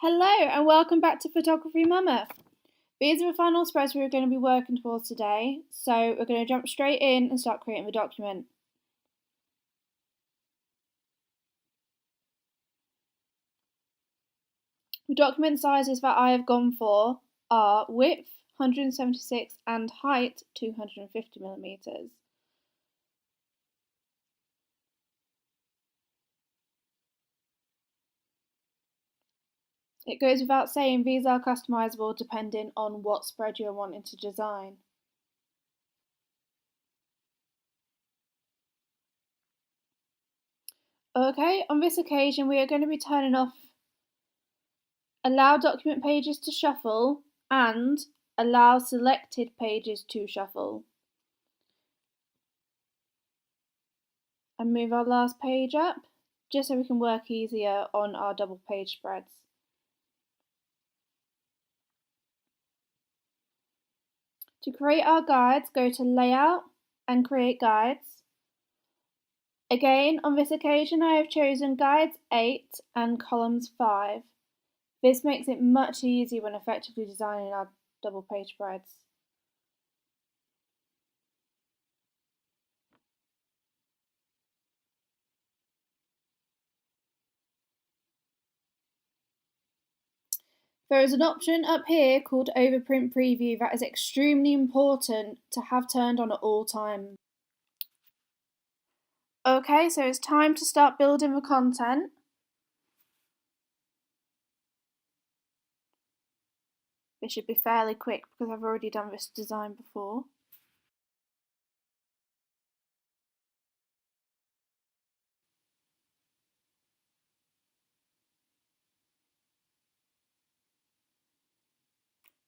Hello and welcome back to Photography Mama. These are the final spreads we're going to be working towards today, so we're going to jump straight in and start creating the document. The document sizes that I have gone for are width 176 and height 250mm. It goes without saying these are customizable depending on what spread you're wanting to design. Okay, on this occasion we are going to be turning off allow document pages to shuffle and allow selected pages to shuffle. And move our last page up, just so we can work easier on our double page spreads. To create our guides, go to Layout and Create Guides. Again, on this occasion I have chosen Guides 8 and Columns 5. This makes it much easier when effectively designing our double page spreads. There is an option up here called Overprint Preview that is extremely important to have turned on at all times. Okay, so it's time to start building the content. This should be fairly quick because I've already done this design before.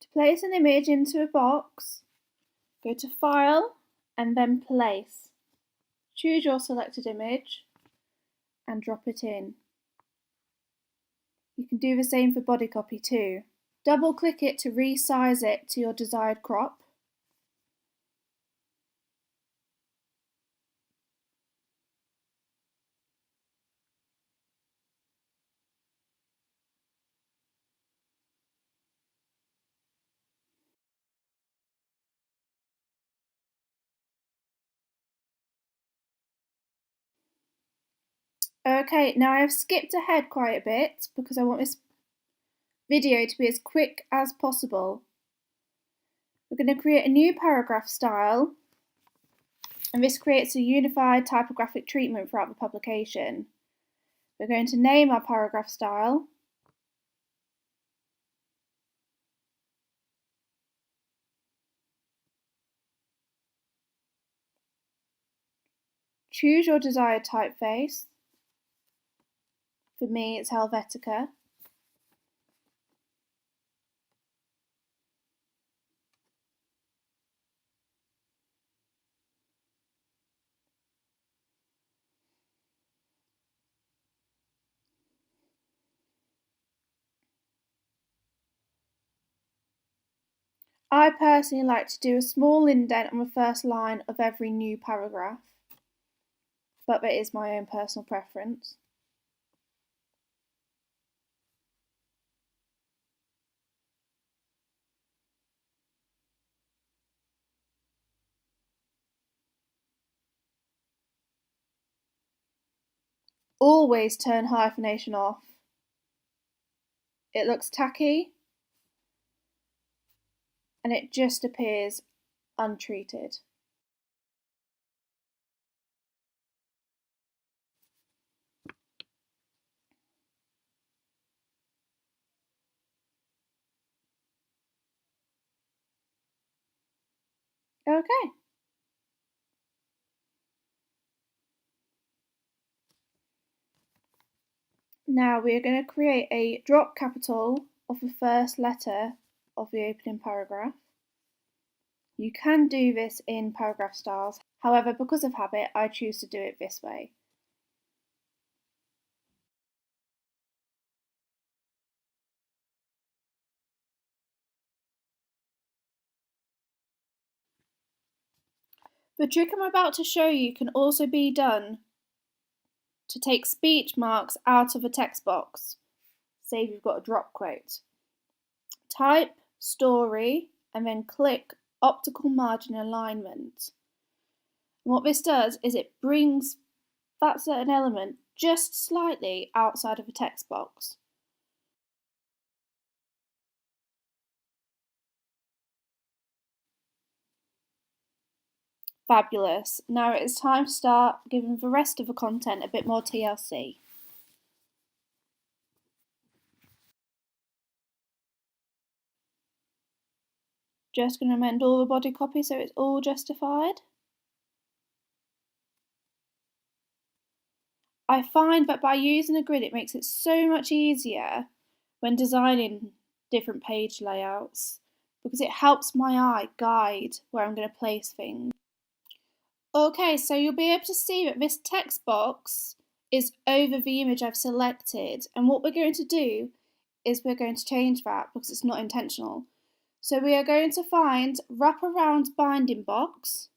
To place an image into a box, go to File and then Place. Choose your selected image and drop it in. You can do the same for body copy too. Double click it to resize it to your desired crop. Okay, now I have skipped ahead quite a bit because I want this video to be as quick as possible. We're going to create a new paragraph style, and this creates a unified typographic treatment throughout the publication. We're going to name our paragraph style. Choose your desired typeface. For me, it's Helvetica. I personally like to do a small indent on the first line of every new paragraph, but that is my own personal preference. Always turn hyphenation off. It looks tacky and it just appears untreated. Okay. Now we are going to create a drop capital of the first letter of the opening paragraph. You can do this in paragraph styles, however, because of habit, I choose to do it this way. The trick I'm about to show you can also be done to take speech marks out of a text box. say you've got a drop quote. Type story and then click optical margin alignment. And what this does is it brings that certain element just slightly outside of a text box. Fabulous. Now it is time to start giving the rest of the content a bit more TLC. Just going to amend all the body copy so it's all justified. I find that by using a grid it makes it so much easier when designing different page layouts because it helps my eye guide where I'm going to place things. Okay, so you'll be able to see that this text box is over the image I've selected, and what we're going to do is we're going to change that because it's not intentional. So we are going to find wraparound binding box,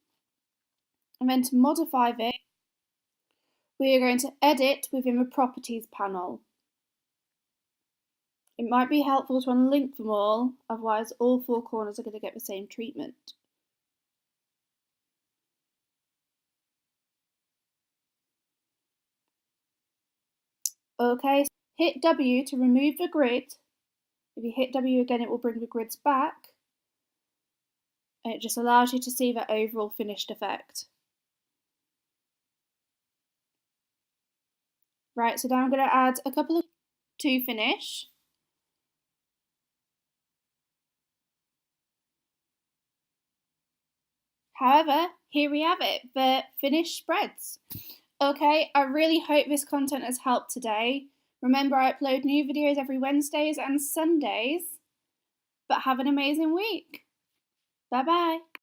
and then to modify it, we are going to edit within the properties panel. It might be helpful to unlink them all, otherwise all four corners are going to get the same treatment. Okay, hit W to remove the grid. If you hit W again, it will bring the grids back. And it just allows you to see that overall finished effect. Right, so now I'm going to add a couple of to finish. However, here we have it, the finished spreads. Okay, I really hope this content has helped today. Remember, I upload new videos every Wednesdays and Sundays. But have an amazing week. Bye bye.